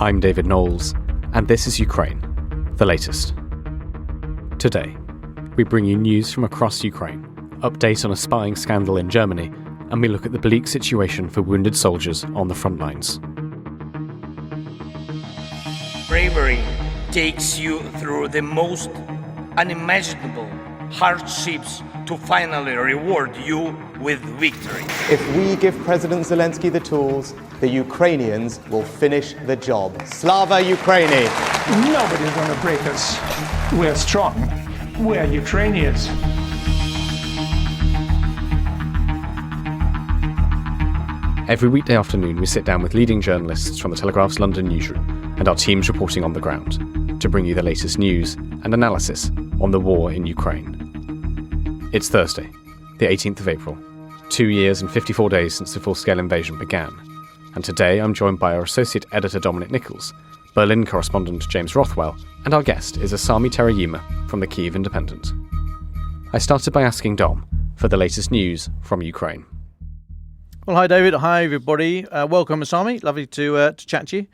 I'm David Knowles, and this is Ukraine, the latest. Today, we bring you news from across Ukraine, update on a spying scandal in Germany, and we look at the bleak situation for wounded soldiers on the front lines. Bravery takes you through the most unimaginable hardships to finally reward you with victory. If we give President Zelensky the tools, the Ukrainians will finish the job. Slava Ukraini! Nobody's going to break us. We're strong. We're Ukrainians. Every weekday afternoon, we sit down with leading journalists from the Telegraph's London newsroom and our teams reporting on the ground to bring you the latest news and analysis on the war in Ukraine. It's Thursday, the 18th of April, 2 years and 54 days since the full-scale invasion began. And today I'm joined by our associate editor Dominic Nicholls, Berlin correspondent James Rothwell, and our guest is Asami Terajima from the Kyiv Independent. I started by asking Dom for the latest news from Ukraine. Well, hi, David. Hi, everybody. Welcome, Asami. Lovely to chat to you.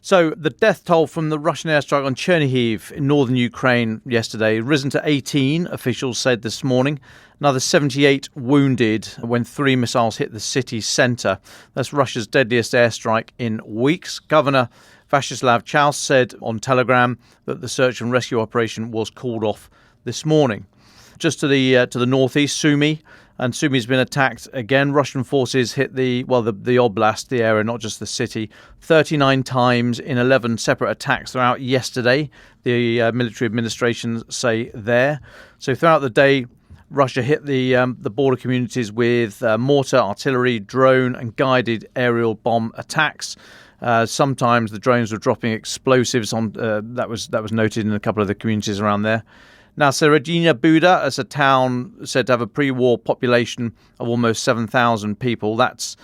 So the death toll from the Russian airstrike on Chernihiv in northern Ukraine yesterday risen to 18, officials said this morning. Another 78 wounded when 3 missiles hit the city centre. That's Russia's deadliest airstrike in weeks. Governor Vyacheslav Chaus said on Telegram that the search and rescue operation was called off this morning. Just to the northeast, Sumy. And Sumi's been attacked again. Russian forces hit the oblast, the area, not just the city, 39 times in 11 separate attacks throughout yesterday, the military administration say there. So throughout the day, Russia hit the border communities with mortar, artillery, drone and guided aerial bomb attacks. Sometimes the drones were dropping explosives on. That was noted in a couple of the communities around there. Now, Terajima Buda is a town said to have a pre-war population of almost 7,000 people. It's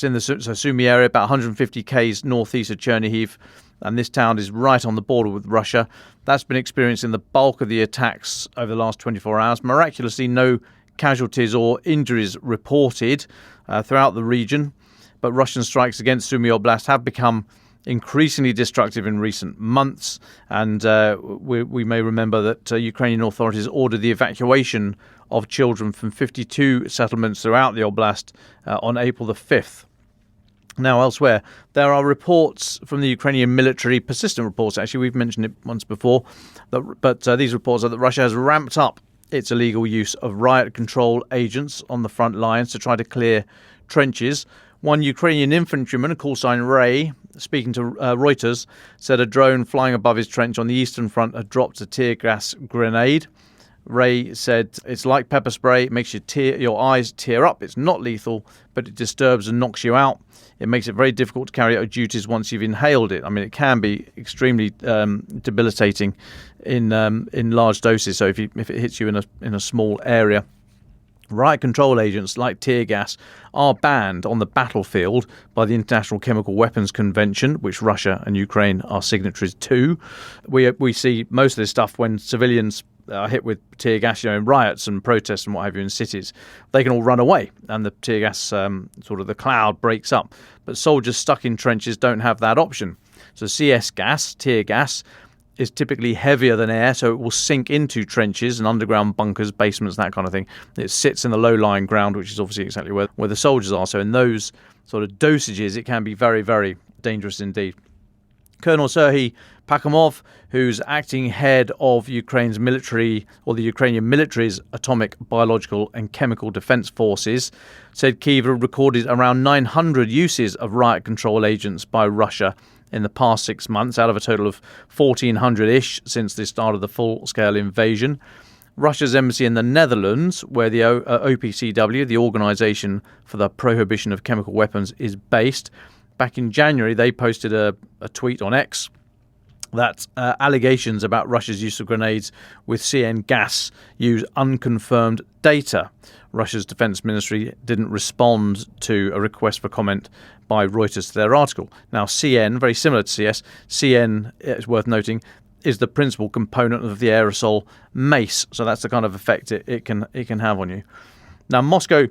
in the Sumy area, about 150 k's northeast of Chernihiv, and this town is right on the border with Russia. That's been experiencing the bulk of the attacks over the last 24 hours. Miraculously, no casualties or injuries reported throughout the region, but Russian strikes against Sumy Oblast have become increasingly destructive in recent months, and we may remember that Ukrainian authorities ordered the evacuation of children from 52 settlements throughout the oblast on April the 5th. Now, elsewhere, there are reports from the Ukrainian military, persistent reports, actually, we've mentioned it once before, but these reports are that Russia has ramped up its illegal use of riot control agents on the front lines to try to clear trenches. One Ukrainian infantryman, a call sign Ray, speaking to Reuters, said a drone flying above his trench on the eastern front had dropped a tear gas grenade. Ray said, "It's like pepper spray. It makes your eyes tear up. It's not lethal, but it disturbs and knocks you out. It makes it very difficult to carry out your duties once you've inhaled it." I mean, it can be extremely debilitating in large doses. So if it hits you in a small area. Riot control agents like tear gas are banned on the battlefield by the International Chemical Weapons Convention, which Russia and Ukraine are signatories to. We see most of this stuff when civilians are hit with tear gas, in riots and protests and what have you in cities. They can all run away and the tear gas, sort of the cloud breaks up. But soldiers stuck in trenches don't have that option. So CS gas, tear gas, is typically heavier than air, so it will sink into trenches and underground bunkers, basements, that kind of thing. It sits in the low-lying ground, which is obviously exactly where the soldiers are. So in those sort of dosages, it can be very, very dangerous indeed. Colonel Serhiy Pakhomov, who's acting head of Ukraine's military, or the Ukrainian military's atomic, biological and chemical defense forces, said Kyiv recorded around 900 uses of riot control agents by Russia in the past 6 months, out of a total of 1,400-ish since the start of the full-scale invasion. Russia's embassy in the Netherlands, where the OPCW, the Organisation for the Prohibition of Chemical Weapons, is based, back in January they posted a tweet on X that allegations about Russia's use of grenades with CN gas use unconfirmed data. Russia's defense ministry didn't respond to a request for comment by Reuters to their article. Now, CN, very similar to CS, CN, it's worth noting, is the principal component of the aerosol mace. So that's the kind of effect it can have on you. Now, Moscow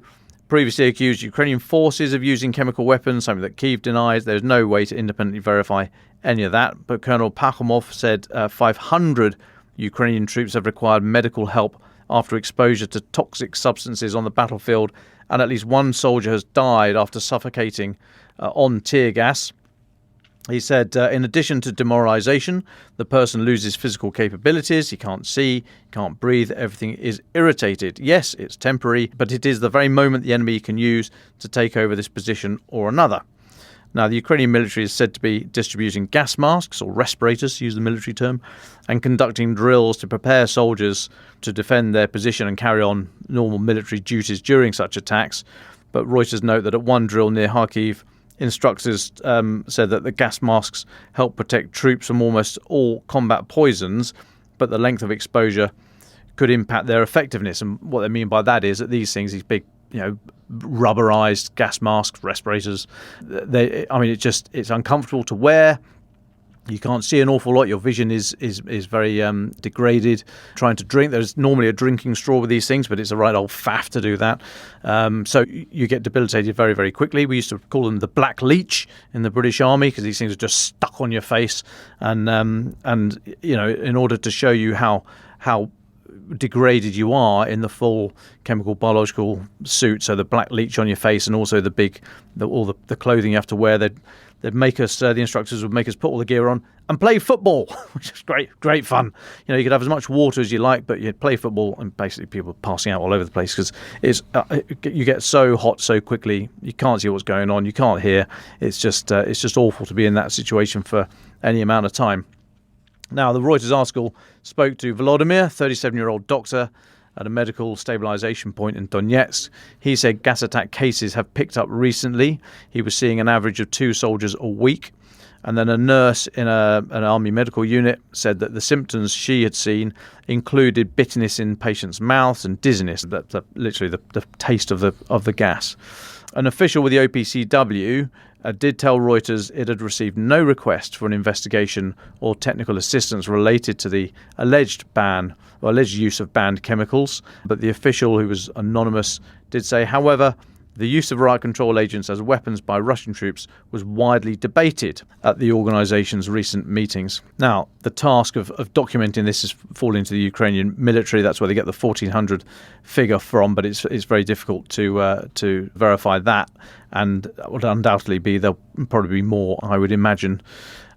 previously accused Ukrainian forces of using chemical weapons, something that Kyiv denies. There's no way to independently verify any of that. But Colonel Pakhomov said 500 Ukrainian troops have required medical help after exposure to toxic substances on the battlefield, and at least one soldier has died after suffocating on tear gas. He said, in addition to demoralization, the person loses physical capabilities. He can't see, can't breathe. Everything is irritated. Yes, it's temporary, but it is the very moment the enemy can use to take over this position or another. Now, the Ukrainian military is said to be distributing gas masks or respirators, to use the military term, and conducting drills to prepare soldiers to defend their position and carry on normal military duties during such attacks. But Reuters note that at one drill near Kharkiv, instructors said that the gas masks help protect troops from almost all combat poisons, but the length of exposure could impact their effectiveness. And what they mean by that is that these things, these big, rubberized gas masks, respirators, it's uncomfortable to wear. You can't see an awful lot. Your vision is very degraded. Trying to drink, there's normally a drinking straw with these things, but it's a right old faff to do that. So you get debilitated very, very quickly. We used to call them the black leech in the British Army because these things are just stuck on your face. And in order to show you how degraded you are in the full chemical biological suit, so the black leech on your face and also all the clothing you have to wear, they'd make us, the instructors would make us put all the gear on and play football, which is great fun. You could have as much water as you like, but you'd play football, and basically people passing out all over the place because you get so hot so quickly. You can't see what's going on. You can't hear. It's just awful to be in that situation for any amount of time. Now, the Reuters article spoke to Volodymyr, 37-year-old doctor at a medical stabilization point in Donetsk. He said gas attack cases have picked up recently. He was seeing an average of 2 soldiers a week. And then a nurse in an army medical unit said that the symptoms she had seen included bitterness in patients' mouths and dizziness, literally the taste of the gas. An official with the OPCW did tell Reuters it had received no request for an investigation or technical assistance related to the alleged use of banned chemicals. But the official, who was anonymous, did say, however, the use of riot control agents as weapons by Russian troops was widely debated at the organisation's recent meetings. Now, the task of documenting this is falling to the Ukrainian military. That's where they get the 1,400 figure from, but it's very difficult to verify that. And would undoubtedly there'll probably be more, I would imagine.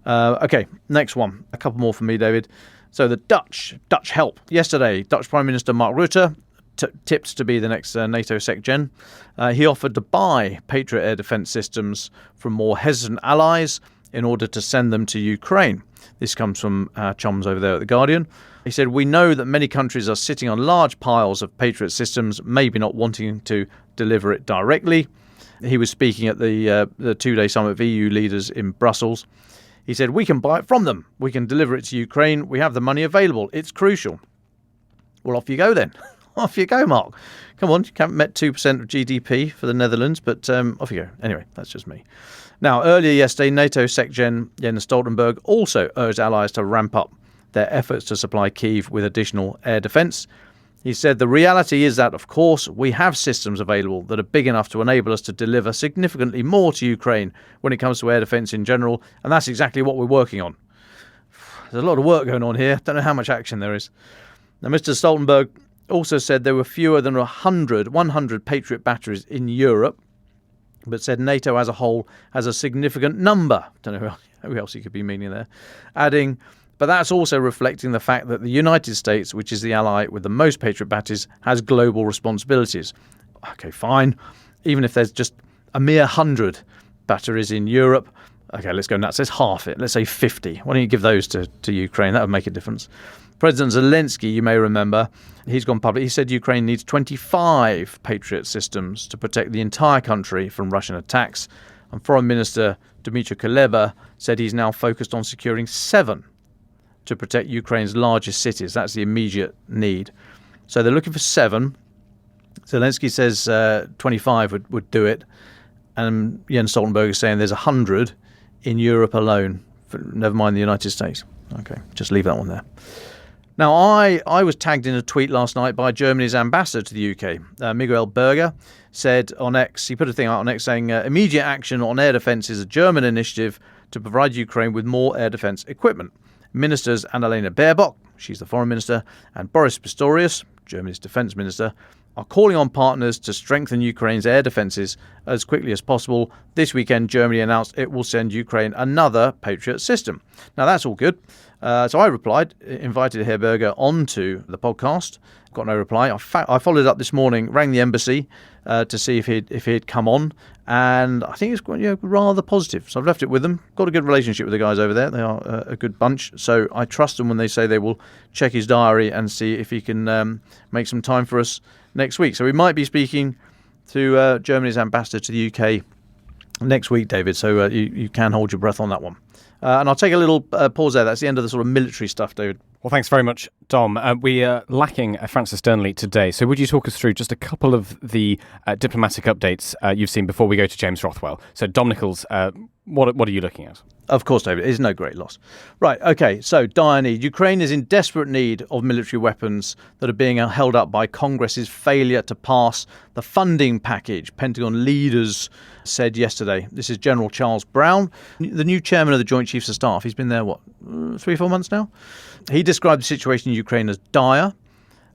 Okay, next one. A couple more from me, David. So the Dutch help. Yesterday, Dutch Prime Minister Mark Rutte, tipped to be the next NATO SecGen. He offered to buy Patriot air defence systems from more hesitant allies in order to send them to Ukraine. This comes from our chums over there at The Guardian. He said, we know that many countries are sitting on large piles of Patriot systems, maybe not wanting to deliver it directly. He was speaking at the 2-day summit of EU leaders in Brussels. He said, we can buy it from them. We can deliver it to Ukraine. We have the money available. It's crucial. Well, off you go then. Off you go, Mark. Come on, you haven't met 2% of GDP for the Netherlands, but off you go. Anyway, that's just me. Now, earlier yesterday, NATO SecGen Jens Stoltenberg also urged allies to ramp up their efforts to supply Kyiv with additional air defence. He said, the reality is that, of course, we have systems available that are big enough to enable us to deliver significantly more to Ukraine when it comes to air defence in general, and that's exactly what we're working on. There's a lot of work going on here. Don't know how much action there is. Now, Mr. Stoltenberg also said there were fewer than 100 Patriot batteries in Europe, but said NATO as a whole has a significant number. Don't know who else he could be meaning there. Adding, but that's also reflecting the fact that the United States, which is the ally with the most Patriot batteries, has global responsibilities. Okay, fine. Even if there's just a mere 100 batteries in Europe, okay, let's go nuts. Let's half it. Let's say 50. Why don't you give those to Ukraine? That would make a difference. President Zelensky, you may remember, he's gone public. He said Ukraine needs 25 Patriot systems to protect the entire country from Russian attacks. And Foreign Minister Dmytro Kuleba said he's now focused on securing 7 to protect Ukraine's largest cities. That's the immediate need. So they're looking for 7. Zelensky says 25 would do it. And Jens Stoltenberg is saying there's 100 in Europe alone, never mind the United States. Okay, just leave that one there. Now, I was tagged in a tweet last night by Germany's ambassador to the UK. Miguel Berger said on X, he put a thing out on X saying, immediate action on air defence is a German initiative to provide Ukraine with more air defence equipment. Ministers Annalena Baerbock, she's the foreign minister, and Boris Pistorius, Germany's defence minister, are calling on partners to strengthen Ukraine's air defences as quickly as possible. This weekend, Germany announced it will send Ukraine another Patriot system. Now, that's all good. So I replied, invited Herr Berger onto the podcast. Got no reply. I followed up this morning, rang the embassy to see if he'd come on, and I think it's rather positive. So I've left it with them. Got a good relationship with the guys over there. They are a good bunch. So I trust them when they say they will check his diary and see if he can make some time for us next week. So we might be speaking to Germany's ambassador to the UK next week, David. So you can hold your breath on that one. And I'll take a little pause there. That's the end of the sort of military stuff, David. Well, thanks very much, Dom. We are lacking Francis Sternley today. So would you talk us through just a couple of the diplomatic updates you've seen before we go to James Rothwell? So Dom Nicholls, what are you looking at? Of course, David. It is no great loss. Right, OK, so dire need. Ukraine is in desperate need of military weapons that are being held up by Congress's failure to pass the funding package, Pentagon leaders said yesterday. This is General Charles Brown, the new chairman of the Joint Chiefs of Staff. He's been there, 3-4 months now? He described the situation in Ukraine as dire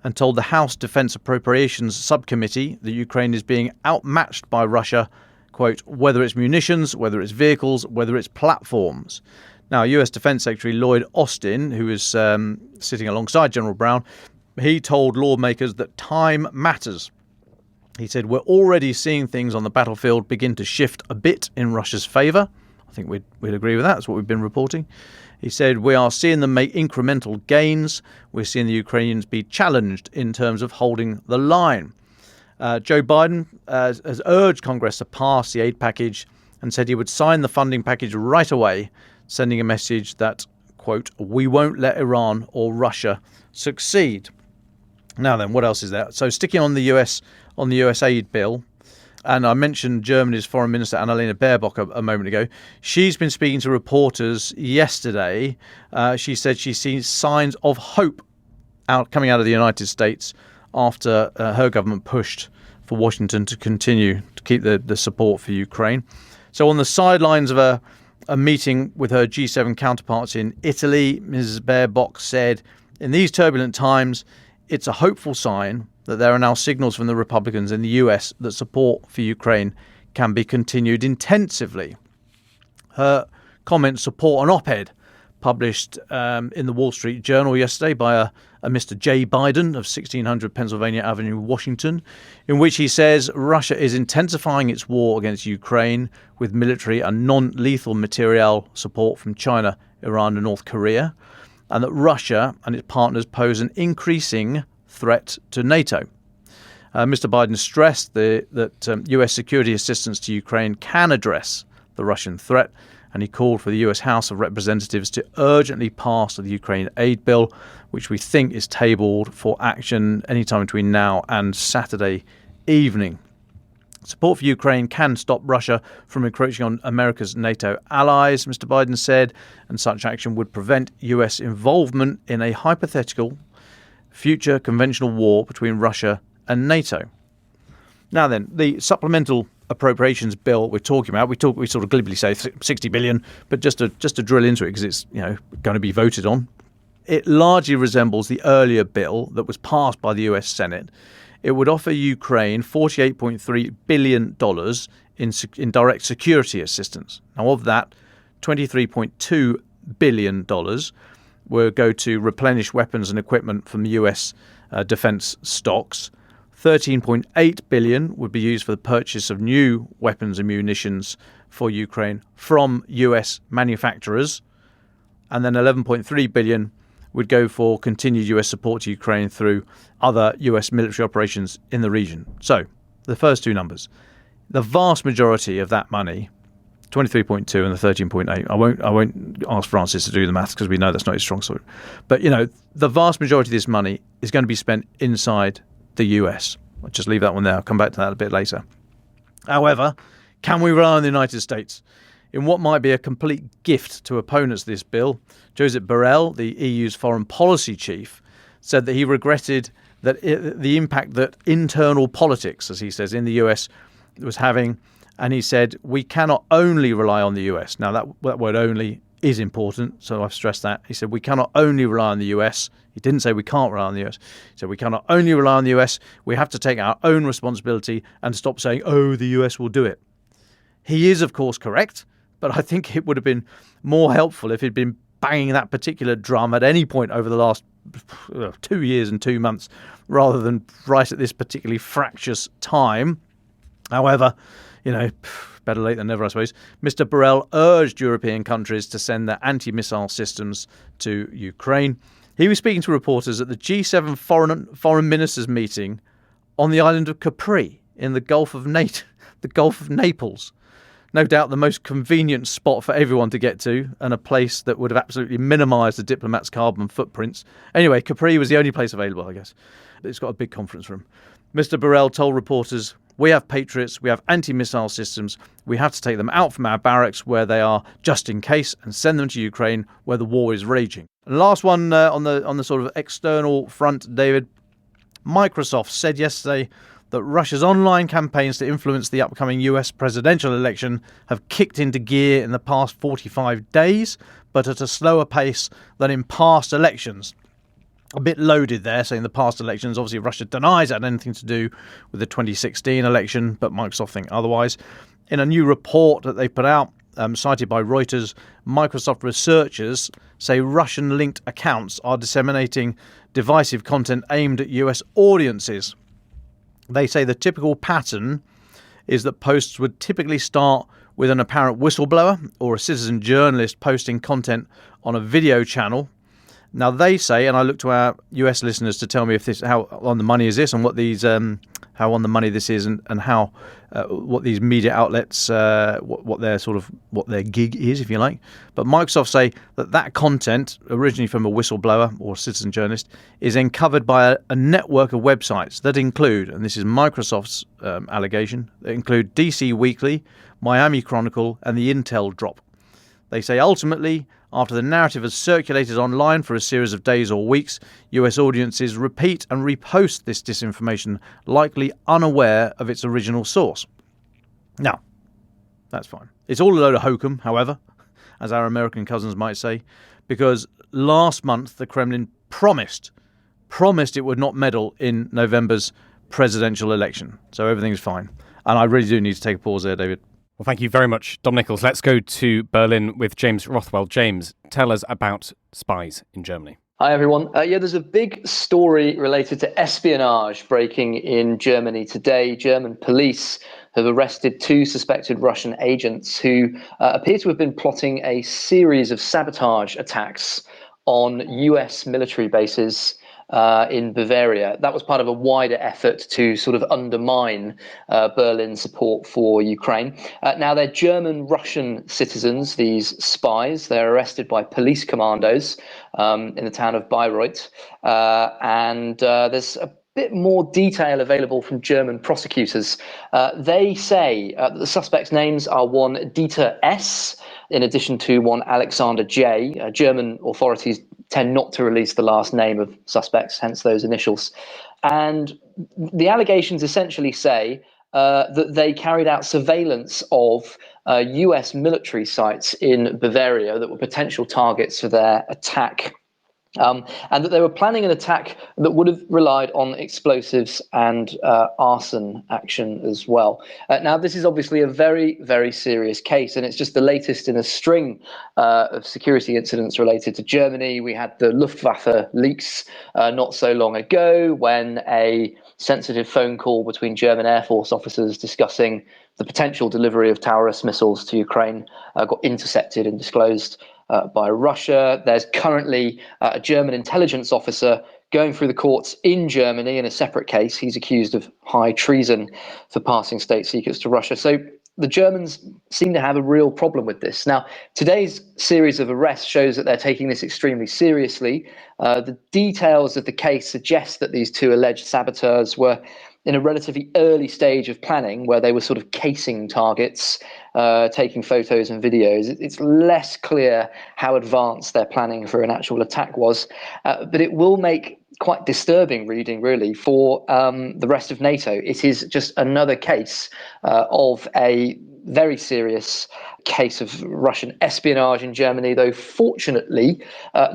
and told the House Defense Appropriations Subcommittee that Ukraine is being outmatched by Russia, quote, whether it's munitions, whether it's vehicles, whether it's platforms. Now, US Defense Secretary Lloyd Austin, who is sitting alongside General Brown, he told lawmakers that time matters. He said, we're already seeing things on the battlefield begin to shift a bit in Russia's favour. I think we'd agree with that. That's what we've been reporting. He said, we are seeing them make incremental gains. We're seeing the Ukrainians be challenged in terms of holding the line. Joe Biden has urged Congress to pass the aid package and said he would sign the funding package right away, sending a message that, quote, we won't let Iran or Russia succeed. Now then, what else is there? So sticking on the US aid bill, and I mentioned Germany's Foreign Minister Annalena Baerbock a moment ago. She's been speaking to reporters yesterday. She said she sees signs of hope coming out of the United States after her government pushed for Washington to continue to keep the support for Ukraine. So on the sidelines of a meeting with her G7 counterparts in Italy, Mrs. Baerbock said, in these turbulent times, it's a hopeful sign that there are now signals from the Republicans in the US that support for Ukraine can be continued intensively. Her comments support an op-ed published in the Wall Street Journal yesterday by a Mr. J. Biden of 1600 Pennsylvania Avenue, Washington, in which he says Russia is intensifying its war against Ukraine with military and non-lethal material support from China, Iran and North Korea, and that Russia and its partners pose an increasing threat to NATO. Mr. Biden stressed that US security assistance to Ukraine can address the Russian threat, and he called for the US House of Representatives to urgently pass the Ukraine aid bill, which we think is tabled for action anytime between now and Saturday evening. Support for Ukraine can stop Russia from encroaching on America's NATO allies, Mr. Biden said, and such action would prevent US involvement in a hypothetical future conventional war between Russia and NATO. Now then, the supplemental appropriations bill we're talking about, we sort of glibly say 60 billion, but just to drill into it because it's going to be voted on. It largely resembles the earlier bill that was passed by the US Senate. It would offer Ukraine $48.3 billion in direct security assistance. Now, of that, $23.2 billion will go to replenish weapons and equipment from the US defense stocks. $13.8 billion would be used for the purchase of new weapons and munitions for Ukraine from US manufacturers. And then $11.3 billion would go for continued US support to Ukraine through other US military operations in the region. So, the first two numbers. The vast majority of that money, 23.2 and the 13.8. I won't ask Francis to do the maths because we know that's not his strong suit. But, the vast majority of this money is going to be spent inside the US. I'll just leave that one there. I'll come back to that a bit later. However, can we rely on the United States? In what might be a complete gift to opponents of this bill, Josep Borrell, the EU's foreign policy chief, said that he regretted that the impact that internal politics, as he says, in the US was having. And he said, we cannot only rely on the US. Now, that word only is important, so I've stressed that. He said, we cannot only rely on the US. He didn't say we can't rely on the US. He said, we cannot only rely on the US. We have to take our own responsibility and stop saying, oh, the US will do it. He is, of course, correct, but I think it would have been more helpful if he'd been banging that particular drum at any point over the last 2 years and 2 months, rather than right at this particularly fractious time. However, better late than never, I suppose. Mr. Borrell urged European countries to send their anti-missile systems to Ukraine. He was speaking to reporters at the G7 foreign ministers meeting on the island of Capri in the Gulf of Naples. No doubt the most convenient spot for everyone to get to, and a place that would have absolutely minimised the diplomats' carbon footprints. Anyway, Capri was the only place available, I guess. It's got a big conference room. Mr. Borrell told reporters, we have Patriots, we have anti-missile systems, we have to take them out from our barracks where they are just in case and send them to Ukraine where the war is raging. And last one on the sort of external front, David, Microsoft said yesterday that Russia's online campaigns to influence the upcoming US presidential election have kicked into gear in the past 45 days, but at a slower pace than in past elections. A bit loaded there, saying the past elections. Obviously, Russia denies it had anything to do with the 2016 election, but Microsoft think otherwise. In a new report that they put out, cited by Reuters, Microsoft researchers say Russian-linked accounts are disseminating divisive content aimed at US audiences. They say the typical pattern is that posts would typically start with an apparent whistleblower or a citizen journalist posting content on a video channel. Now they say, and I look to our US listeners to tell me if this how on the money is this, and what these how on the money this is, and how what these media outlets what their gig is, if you like. But Microsoft say that content, originally from a whistleblower or citizen journalist, is uncovered by a network of websites that include, and this is Microsoft's allegation, that include DC Weekly, Miami Chronicle, and the Intel Drop. They say ultimately, after the narrative has circulated online for a series of days or weeks, US audiences repeat and repost this disinformation, likely unaware of its original source. Now, that's fine. It's all a load of hokum, however, as our American cousins might say, because last month the Kremlin promised it would not meddle in November's presidential election. So everything's fine. And I really do need to take a pause there, David. Well, thank you very much, Dom Nicholls. Let's go to Berlin with James Rothwell. James, tell us about spies in Germany. Hi, everyone. There's a big story related to espionage breaking in Germany today. German police have arrested 2 suspected Russian agents who appear to have been plotting a series of sabotage attacks on US military bases in Bavaria. That was part of a wider effort to sort of undermine Berlin's support for Ukraine. Now, they're German-Russian citizens, these spies. They're arrested by police commandos in the town of Bayreuth. And there's a bit more detail available from German prosecutors. They say that the suspects' names are one Dieter S., in addition to one Alexander J. German authorities tend not to release the last name of suspects, hence those initials. And the allegations essentially say that they carried out surveillance of US military sites in Bavaria that were potential targets for their attack. And that they were planning an attack that would have relied on explosives and arson action as well. Now, this is obviously a very, very serious case, and it's just the latest in a string of security incidents related to Germany. We had the Luftwaffe leaks not so long ago, when a sensitive phone call between German Air Force officers discussing the potential delivery of Taurus missiles to Ukraine got intercepted and disclosed by Russia. There's currently a German intelligence officer going through the courts in Germany in a separate case. He's accused of high treason for passing state secrets to Russia. So the Germans seem to have a real problem with this. Now, today's series of arrests shows that they're taking this extremely seriously. The details of the case suggest that these 2 alleged saboteurs were in a relatively early stage of planning, where they were sort of casing targets, taking photos and videos. It's less clear how advanced their planning for an actual attack was, but it will make quite disturbing reading, really, for the rest of NATO. It is just another case of a very serious case of Russian espionage in Germany, though fortunately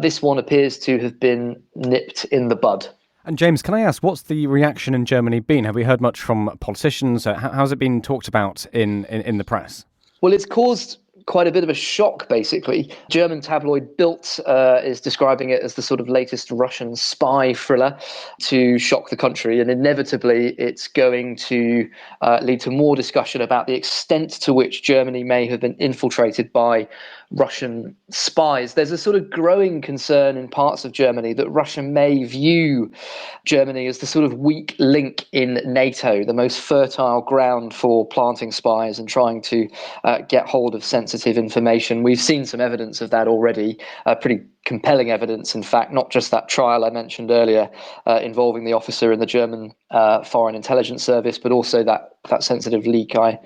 this one appears to have been nipped in the bud. And James, can I ask, what's the reaction in Germany been? Have we heard much from politicians? How's it been talked about in the press? Well, it's caused quite a bit of a shock, basically. German tabloid Bild is describing it as the sort of latest Russian spy thriller to shock the country. And inevitably, it's going to lead to more discussion about the extent to which Germany may have been infiltrated by Russian spies. There's a sort of growing concern in parts of Germany that Russia may view Germany as the sort of weak link in NATO, the most fertile ground for planting spies and trying to get hold of sensitive information. We've seen some evidence of that already, pretty compelling evidence, in fact, not just that trial I mentioned earlier involving the officer in the German Foreign Intelligence Service, but also that sensitive leak I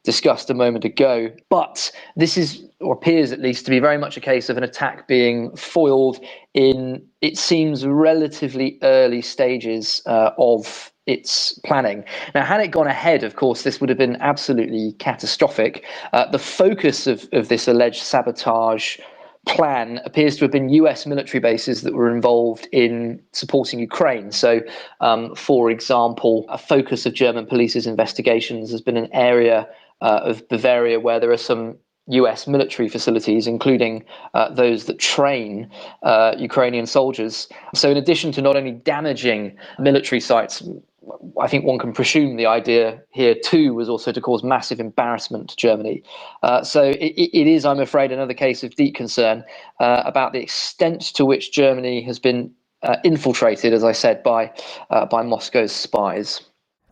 discussed a moment ago. But this is, or appears at least, to be very much a case of an attack being foiled in, it seems, relatively early stages of its planning. Now, had it gone ahead, of course, this would have been absolutely catastrophic. The focus of this alleged sabotage plan appears to have been US military bases that were involved in supporting Ukraine. So, for example, a focus of German police's investigations has been an area of Bavaria where there are some US military facilities, including those that train Ukrainian soldiers. So in addition to not only damaging military sites, I think one can presume the idea here too was also to cause massive embarrassment to Germany. So it is, I'm afraid, another case of deep concern about the extent to which Germany has been infiltrated, as I said, by Moscow's spies.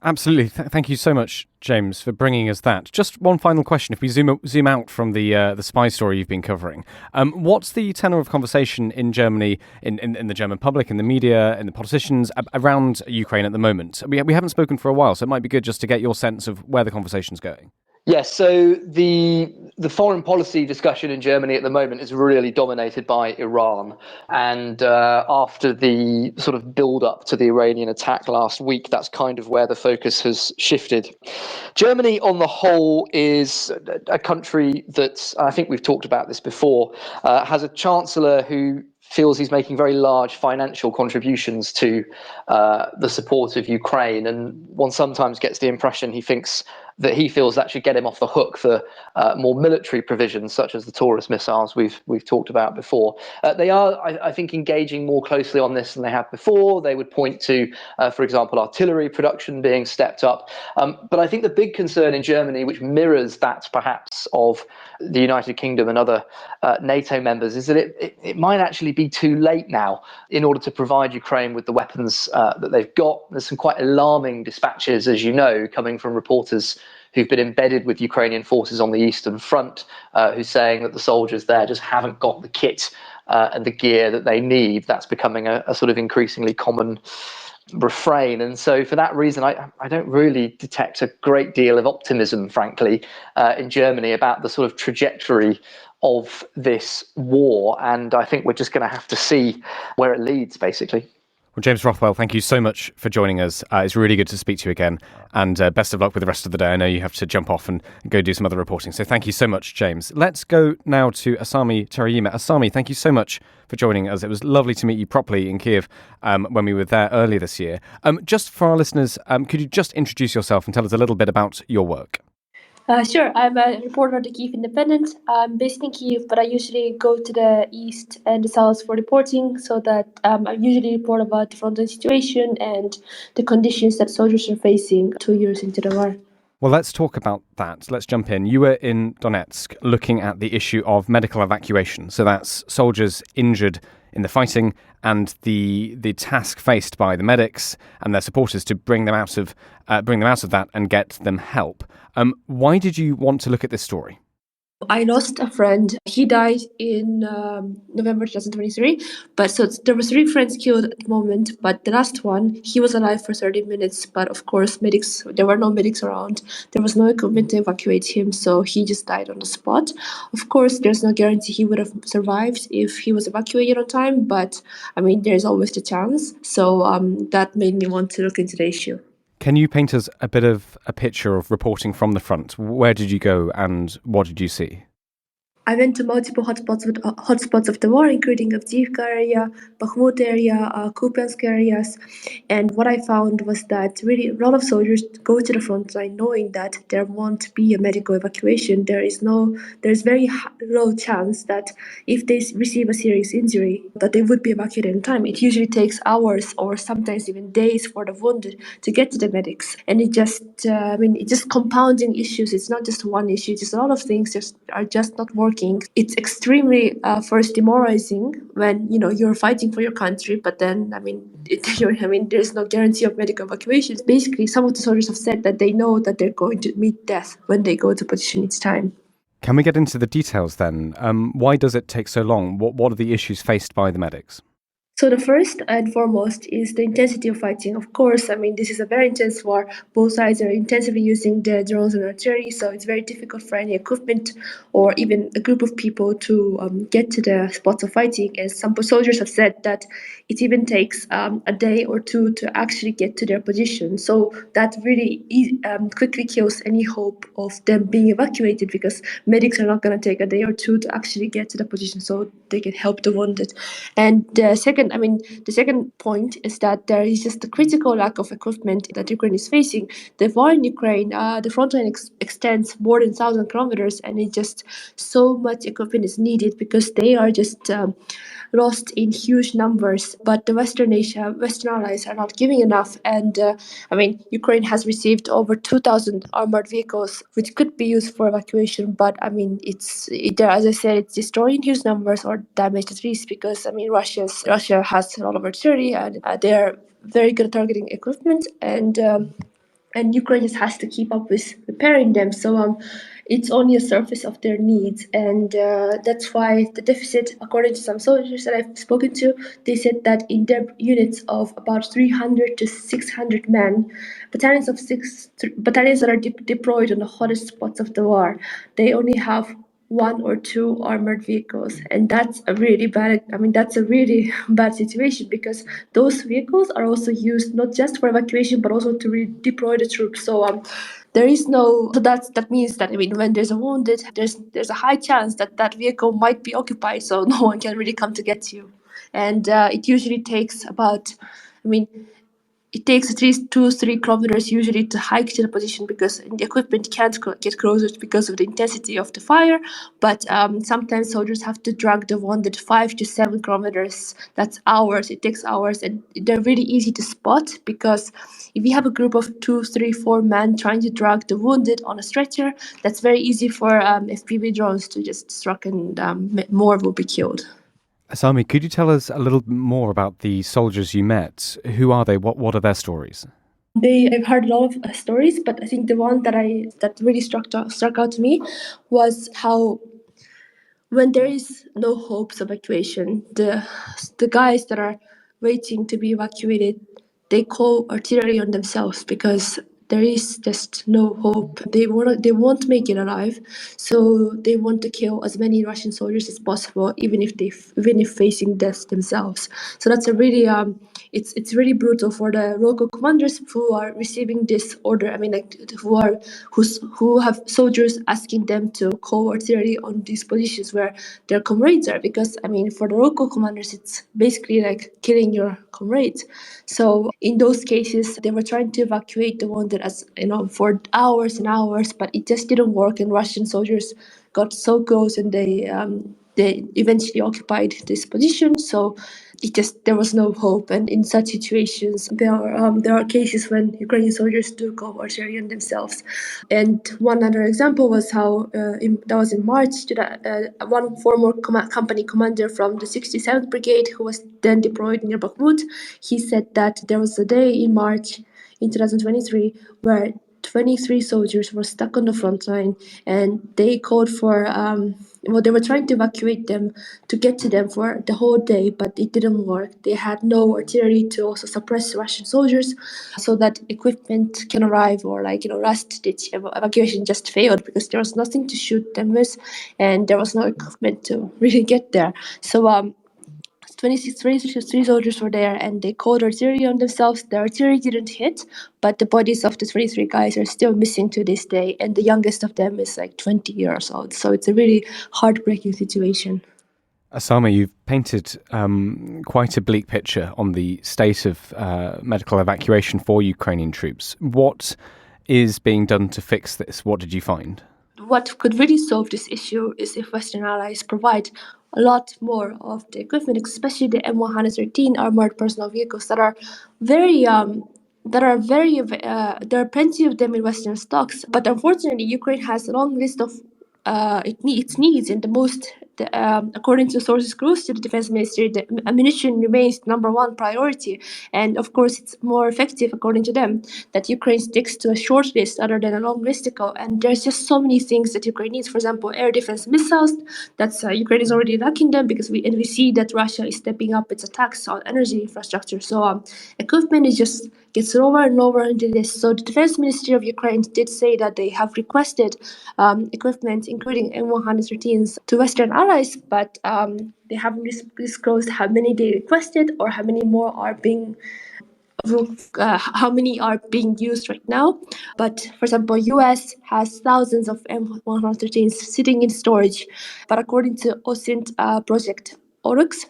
Absolutely. Thank you so much, James, for bringing us that. Just one final question. If we zoom out from the spy story you've been covering, what's the tenor of conversation in Germany, in the German public, in the media, in the politicians around Ukraine at the moment? We haven't spoken for a while, so it might be good just to get your sense of where the conversation's going. Yes, so the foreign policy discussion in Germany at the moment is really dominated by Iran. And after the sort of build-up to the Iranian attack last week, that's kind of where the focus has shifted. Germany, on the whole, is a country that, I think we've talked about this before, has a chancellor who feels he's making very large financial contributions to the support of Ukraine. And one sometimes gets the impression he feels that should get him off the hook for more military provisions, such as the Taurus missiles we've talked about before. They are, I think, engaging more closely on this than they have before. They would point to, for example, artillery production being stepped up. But I think the big concern in Germany, which mirrors that perhaps of the United Kingdom and other NATO members, is that it might actually be too late now in order to provide Ukraine with the weapons that they've got. There's some quite alarming dispatches, as you know, coming from reporters who've been embedded with Ukrainian forces on the Eastern Front, who's saying that the soldiers there just haven't got the kit and the gear that they need. That's becoming a sort of increasingly common refrain. And so for that reason, I don't really detect a great deal of optimism, frankly, in Germany about the sort of trajectory of this war. And I think we're just going to have to see where it leads, basically. Well, James Rothwell, thank you so much for joining us. It's really good to speak to you again. And best of luck with the rest of the day. I know you have to jump off and go do some other reporting. So thank you so much, James. Let's go now to Asami Terajima. Asami, thank you so much for joining us. It was lovely to meet you properly in Kyiv when we were there earlier this year. Just for our listeners, could you just introduce yourself and tell us a little bit about your work? Sure. I'm a reporter at the Kyiv Independent. I'm based in Kyiv, but I usually go to the east and the south for reporting, so that I usually report about the Frontline situation and the conditions that soldiers are facing 2 years into the war. Well, let's talk about that. Let's jump in. You were in Donetsk looking at the issue of medical evacuation. So that's soldiers injured in the fighting and the task faced by the medics and their supporters to bring them out of that and get them help. Why did you want to look at this story? I lost a friend. He died in November 2023. But so there were 3 friends killed at the moment. But the last one, he was alive for 30 minutes. But of course, there were no medics around. There was no equipment to evacuate him. So he just died on the spot. Of course, there's no guarantee he would have survived if he was evacuated on time. But I mean, there's always the chance. So that made me want to look into the issue. Can you paint us a bit of a picture of reporting from the front? Where did you go and what did you see? I went to multiple hotspots of the war, including Avdiivka area, Bakhmut area, Kupiansk areas. And what I found was that really a lot of soldiers go to the front line knowing that there won't be a medical evacuation. There's very low chance that if they receive a serious injury, that they would be evacuated in time. It usually takes hours or sometimes even days for the wounded to get to the medics. And it's just compounding issues. It's not just one issue. Just a lot of things are just not working. It's extremely first demoralizing when you're fighting for your country, but then there's no guarantee of medical evacuations. Basically, some of the soldiers have said that they know that they're going to meet death when they go to position each time. Can we get into the details then? Why does it take so long? What are the issues faced by the medics? So the first and foremost is the intensity of fighting. Of course, this is a very intense war. Both sides are intensively using the drones and artillery, so it's very difficult for any equipment or even a group of people to get to the spots of fighting. And some soldiers have said that it even takes a day or two to actually get to their position. So that really quickly kills any hope of them being evacuated, because medics are not going to take a day or two to actually get to the position so they can help the wounded. And the second point is that there is just a critical lack of equipment that Ukraine is facing. The war in Ukraine, the Frontline extends more than 1,000 kilometers, and it just so much equipment is needed because they are just lost in huge numbers. But the Western allies are not giving enough. And Ukraine has received over 2,000 armored vehicles, which could be used for evacuation. But as I said, it's destroying huge numbers or damaged at least, because Russia has a lot of artillery and they're very good at targeting equipment, and Ukraine just has to keep up with repairing them. So it's only a surface of their needs, and that's why the deficit, according to some soldiers that I've spoken to, they said that in their units of about 300 to 600 men, battalions that are deployed on the hottest spots of the war, they only have 1 or 2 armored vehicles, and that's a really bad situation, because those vehicles are also used not just for evacuation but also to redeploy the troops. So that means that when there's a wounded, there's a high chance that that vehicle might be occupied, so no one can really come to get you. And it usually takes it takes at least 2-3 kilometers usually to hike to the position, because the equipment can't get closer because of the intensity of the fire. But sometimes soldiers have to drag the wounded 5 to 7 kilometers. That's hours. It takes hours, and they're really easy to spot, because if you have a group of 2, 3, 4 men trying to drag the wounded on a stretcher, that's very easy for FPV drones to just struck, and more will be killed. Asami, could you tell us a little more about the soldiers you met? Who are they? What are their stories? I've heard a lot of stories, but I think the one that really struck out to me was how, when there is no hopes of evacuation, the guys that are waiting to be evacuated, they call artillery on themselves, because there is just no hope. They won't make it alive, so they want to kill as many Russian soldiers as possible, even if facing death themselves. So that's a really it's really brutal for the local commanders who are receiving this order. Who have soldiers asking them to call artillery on these positions where their comrades are, because for the local commanders it's basically like killing your comrades. So in those cases they were trying to evacuate the wounded for hours and hours, but it just didn't work, and Russian soldiers got so close, and they eventually occupied this position. So there was no hope, and in such situations there are cases when Ukrainian soldiers do call artillery on themselves. And one other example was how that was in March, one former company commander from the 67th Brigade, who was then deployed near Bakhmut, he said that there was a day in March in 2023 where 23 soldiers were stuck on the front line, and they called for, they were trying to evacuate them to get to them for the whole day, but it didn't work. They had no artillery to also suppress Russian soldiers so that equipment can arrive, or last ditch evacuation just failed because there was nothing to shoot them with, and there was no equipment to really get there. So 23 soldiers were there, and they called artillery on themselves. The artillery didn't hit, but the bodies of the 23 guys are still missing to this day, and the youngest of them is 20 years old. So it's a really heartbreaking situation. Asami, you've painted quite a bleak picture on the state of medical evacuation for Ukrainian troops. What is being done to fix this? What did you find? What could really solve this issue is if Western allies provide a lot more of the equipment, especially the M113 armored personnel vehicles that are very there are plenty of them in Western stocks, but unfortunately Ukraine has a long list of its needs, and according to sources close to the defense ministry, the ammunition remains number one priority. And of course, it's more effective, according to them, that Ukraine sticks to a short list rather than a long listicle. And there's just so many things that Ukraine needs. For example, air defense missiles. That's Ukraine is already lacking them because we see that Russia is stepping up its attacks on energy infrastructure. So equipment is just gets lower and lower into this. So the defense ministry of Ukraine did say that they have requested equipment, including M113s, to Western allies, but they haven't disclosed how many they requested or how many more are being used right now. But for example, US has thousands of M113s sitting in storage, but according to OSINT project Oryx,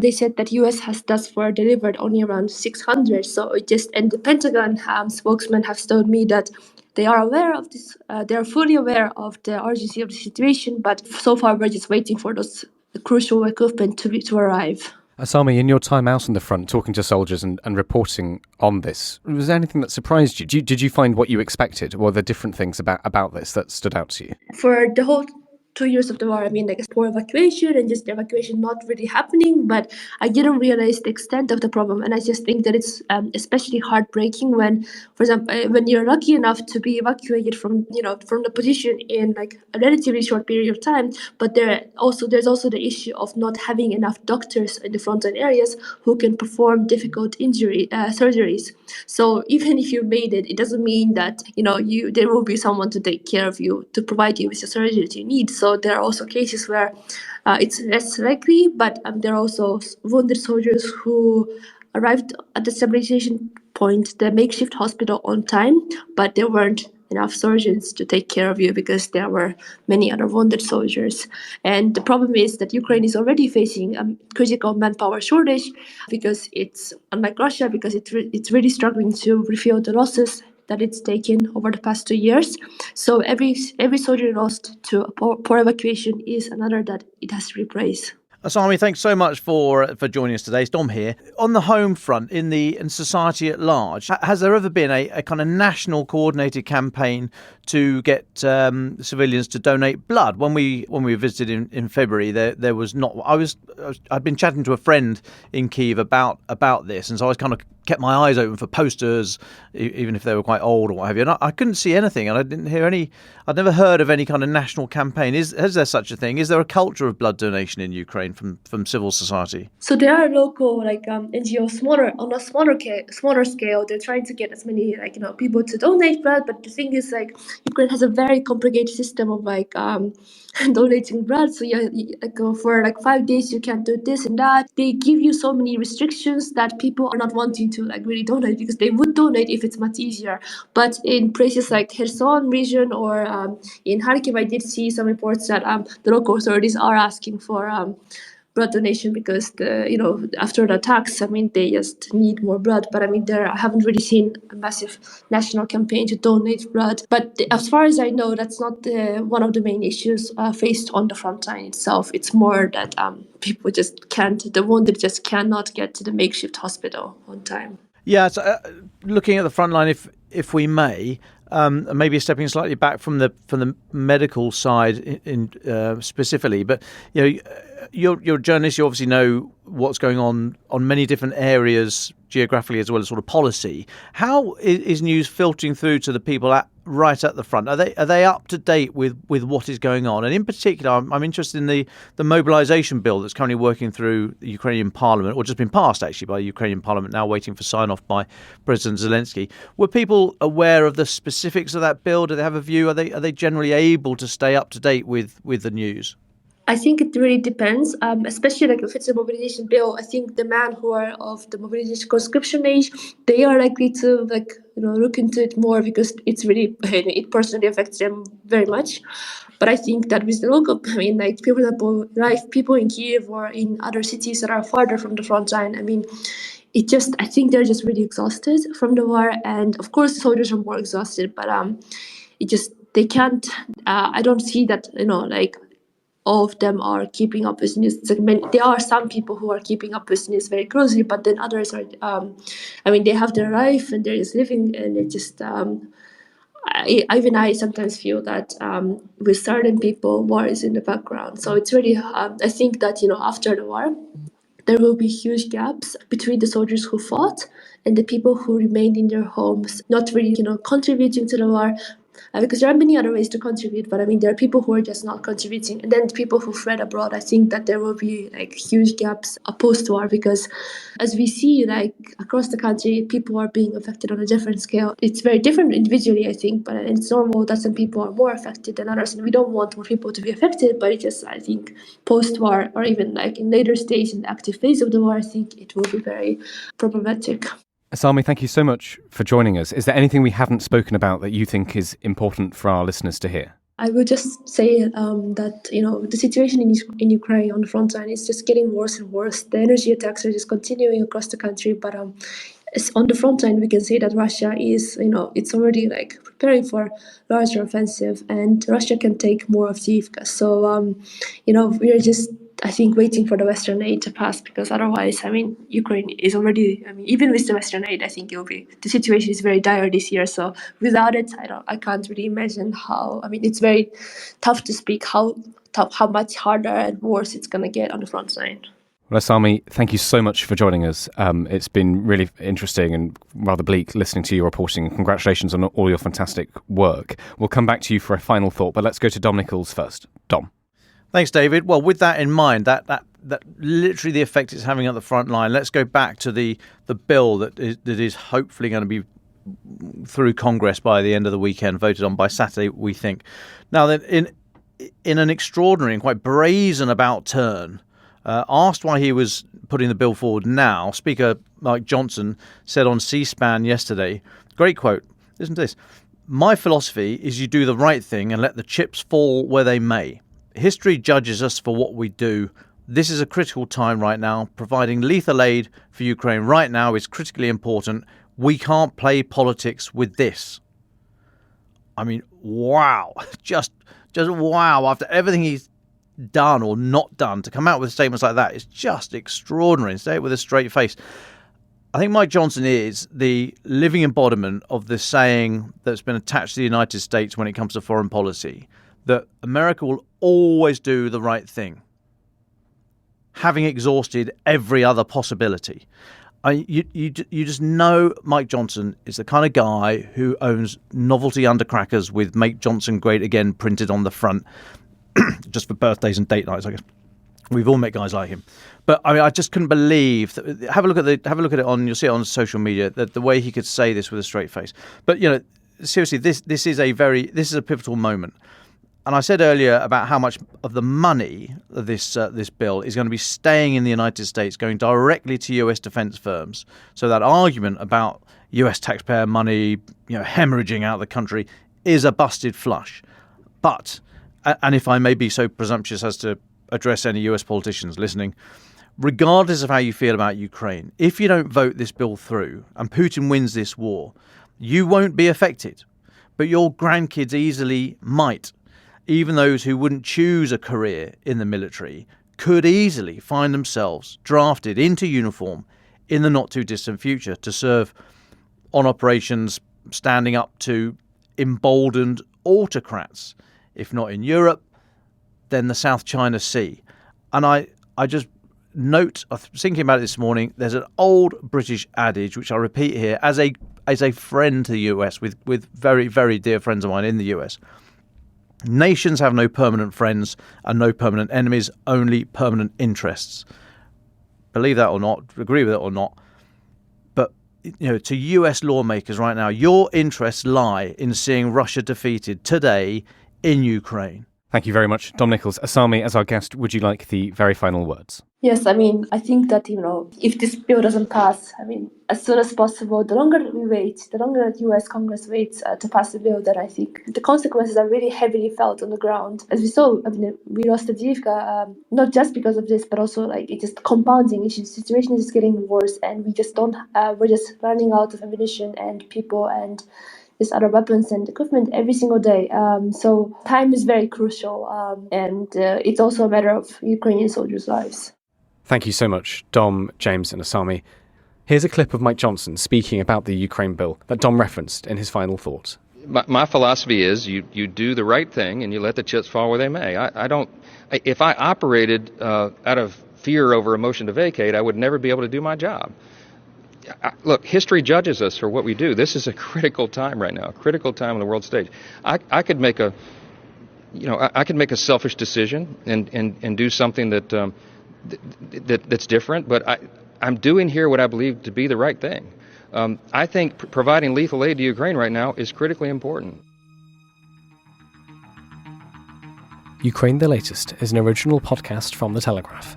they said that US has thus far delivered only around 600. So and the Pentagon spokesman has told me that they are aware of this. They are fully aware of the urgency of the situation, but so far we're just waiting for those crucial equipment to arrive. Asami, in your time out on the front, talking to soldiers and reporting on this, was there anything that surprised you? Did you find what you expected, or were there different things about this that stood out to you? For the whole 2 years of the war, poor evacuation and just the evacuation not really happening, but I didn't realize the extent of the problem. And I just think that it's especially heartbreaking when, for example, when you're lucky enough to be evacuated from the position in a relatively short period of time, but there's also the issue of not having enough doctors in the frontline areas who can perform difficult surgeries. So even if you made it, it doesn't mean that there will be someone to take care of you, to provide you with the surgery that you need. So there are also cases where it's less likely, but there are also wounded soldiers who arrived at the stabilization point, the makeshift hospital, on time, but there weren't enough surgeons to take care of you because there were many other wounded soldiers. And the problem is that Ukraine is already facing a critical manpower shortage because it's, unlike Russia, because it's really struggling to refill the losses that it's taken over the past 2 years. So every soldier lost to a poor evacuation is another that it has to replace. Asami, thanks so much for joining us today. It's Dom here. On the home front, in society at large, has there ever been a kind of national coordinated campaign to get civilians to donate blood? When we visited in February, there was not. I'd been chatting to a friend in Kyiv about this, and so I was kind of kept my eyes open for posters, even if they were quite old or what have you. And I couldn't see anything, and I didn't hear any. I'd never heard of any kind of national campaign. Is there such a thing? Is there a culture of blood donation in Ukraine from civil society? So there are local NGOs on a smaller scale. They're trying to get as many people to donate blood. But the thing is, Ukraine has a very complicated system of donating blood. So for 5 days you can't do this and that. They give you so many restrictions that people are not wanting to really donate, because they would donate if it's much easier. But in places like Kherson region or in Kharkiv, I did see some reports that the local authorities are asking for blood donation because after the attacks, they just need more blood. But I haven't really seen a massive national campaign to donate blood. But as far as I know, that's not one of the main issues faced on the front line itself. It's more that people just can't, the wounded just cannot get to the makeshift hospital on time. Yeah, so looking at the front line, if we may, maybe stepping slightly back from the medical side in specifically, but you're a journalist. You obviously know what's going on many different areas geographically as well as sort of policy. How is news filtering through to the people right at the front? Are they up to date with what is going on? And in particular, I'm interested in the mobilisation bill that's currently working through the Ukrainian Parliament, or just been passed actually by the Ukrainian Parliament, now waiting for sign off by President Zelensky. Were people aware of the specifics of that bill? Do they have a view? Are they generally able to stay up to date with the news? I think it really depends, especially like if it's a mobilization bill. I think the men who are of the mobilization conscription age, they are likely to look into it more because it's really, it personally affects them very much. But I think that with the local, people in Kyiv or in other cities that are farther from the front line, I think they're just really exhausted from the war. And of course, the soldiers are more exhausted, but they can't, I don't see that, all of them are keeping up with news. There are some people who are keeping up with news very closely, but then others are, they have their life and they're just living, and it just, I sometimes feel that with certain people, war is in the background. So it's really, I think that, after the war, there will be huge gaps between the soldiers who fought and the people who remained in their homes, not really, contributing to the war. Because there are many other ways to contribute, but there are people who are just not contributing. And then the people who fled abroad, I think that there will be huge gaps post-war, because as we see across the country, people are being affected on a different scale. It's very different individually, I think, but it's normal that some people are more affected than others. And we don't want more people to be affected, but it's just, I think, post-war or even in later stage in the active phase of the war, I think it will be very problematic. Asami, thank you so much for joining us. Is there anything we haven't spoken about that you think is important for our listeners to hear? I would just say that, the situation in Ukraine on the front line is just getting worse and worse. The energy attacks are just continuing across the country, but on the front line, we can say that Russia is, it's already preparing for larger offensive, and Russia can take more of Kyiv. So, we are just, I think, waiting for the Western aid to pass, because otherwise, Ukraine is already, even with the Western aid, I think the situation is very dire this year. So without it, I can't really imagine how, it's very tough to speak how much harder and worse it's going to get on the front line. Well, Asami, thank you so much for joining us. It's been really interesting and rather bleak listening to your reporting. Congratulations on all your fantastic work. We'll come back to you for a final thought, but let's go to Dom Nicholls first. Dom. Thanks, David. Well, with that in mind, that literally the effect it's having at the front line, let's go back to the bill that is hopefully going to be through Congress by the end of the weekend, voted on by Saturday, we think. Now, then, in an extraordinary and quite brazen about turn, asked why he was putting the bill forward now, Speaker Mike Johnson said on C-SPAN yesterday, great quote, listen to this, "My philosophy is you do the right thing and let the chips fall where they may. History judges us for what we do. This is a critical time right now. Providing lethal aid for Ukraine right now is critically important. We can't play politics with this." Wow. Just wow. After everything he's done or not done, to come out with statements like that is just extraordinary, and say it with a straight face. I think Mike Johnson is the living embodiment of the saying that's been attached to the United States when it comes to foreign policy, that America will always do the right thing, having exhausted every other possibility. You just know Mike Johnson is the kind of guy who owns novelty undercrackers with "Make Johnson Great Again" printed on the front, just for birthdays and date nights, I guess. We've all met guys like him, but I just couldn't believe that. Have a look at it on. You'll see it on social media, that the way he could say this with a straight face. But seriously, this is a pivotal moment. And I said earlier about how much of the money of this bill is going to be staying in the United States, going directly to US defense firms. So that argument about US taxpayer money, hemorrhaging out of the country is a busted flush. But, and if I may be so presumptuous as to address any US politicians listening, regardless of how you feel about Ukraine, if you don't vote this bill through and Putin wins this war, you won't be affected, but your grandkids easily might. Even those who wouldn't choose a career in the military could easily find themselves drafted into uniform in the not too distant future to serve on operations standing up to emboldened autocrats, if not in Europe, then the South China Sea. And I I just note, I was thinking about it this morning, there's an old British adage, which I repeat here, as a friend to the US, with very, very dear friends of mine in the US. Nations have no permanent friends and no permanent enemies, only permanent interests. Believe that or not, agree with it or not. But, to US lawmakers right now, your interests lie in seeing Russia defeated today in Ukraine. Thank you very much, Dom Nicholls. Asami, as our guest, would you like the very final words? Yes, I think that, if this bill doesn't pass, as soon as possible, the longer we wait, the longer the US Congress waits to pass the bill, then I think the consequences are really heavily felt on the ground. As we saw, we lost Avdiivka, not just because of this, but also it's just compounding issues. The situation is getting worse, and we just we're just running out of ammunition and people and these other weapons and equipment every single day. So time is very crucial, and it's also a matter of Ukrainian soldiers' lives. Thank you so much, Dom, James and Asami. Here's a clip of Mike Johnson speaking about the Ukraine bill that Dom referenced in his final thoughts. My philosophy is you do the right thing and you let the chips fall where they may. If I operated out of fear over a motion to vacate, I would never be able to do my job. Look, history judges us for what we do. This is a critical time right now, a critical time on the world stage. I could make a selfish decision and do something that's different, but I'm doing here what I believe to be the right thing. I think providing lethal aid to Ukraine right now is critically important. Ukraine the Latest is an original podcast from The Telegraph.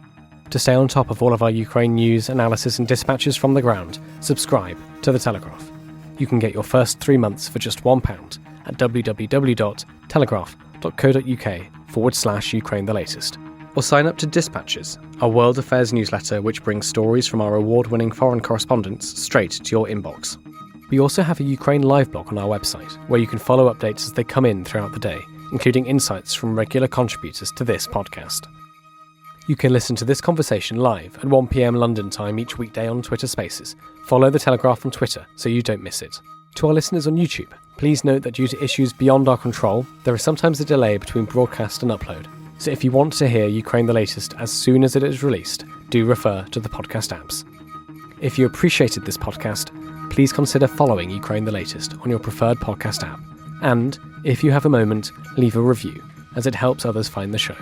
To stay on top of all of our Ukraine news, analysis and dispatches from the ground, subscribe to The Telegraph. You can get your first 3 months for just £1 at www.telegraph.co.uk/Ukraine the Latest. Or sign up to Dispatches, our world affairs newsletter which brings stories from our award-winning foreign correspondents straight to your inbox. We also have a Ukraine live blog on our website, where you can follow updates as they come in throughout the day, including insights from regular contributors to this podcast. You can listen to this conversation live at 1 p.m. London time each weekday on Twitter Spaces. Follow The Telegraph on Twitter so you don't miss it. To our listeners on YouTube, please note that due to issues beyond our control, there is sometimes a delay between broadcast and upload. So if you want to hear Ukraine the Latest as soon as it is released, do refer to the podcast apps. If you appreciated this podcast, please consider following Ukraine the Latest on your preferred podcast app. And, if you have a moment, leave a review, as it helps others find the show.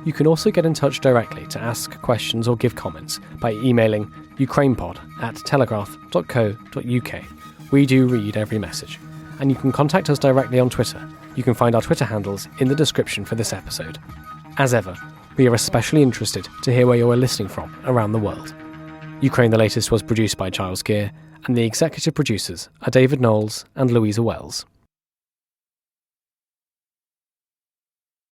You can also get in touch directly to ask questions or give comments by emailing ukrainepod@telegraph.co.uk. We do read every message. And you can contact us directly on Twitter. You can find our Twitter handles in the description for this episode. As ever, we are especially interested to hear where you are listening from around the world. Ukraine the Latest was produced by Giles Gear, and the executive producers are David Knowles and Louisa Wells.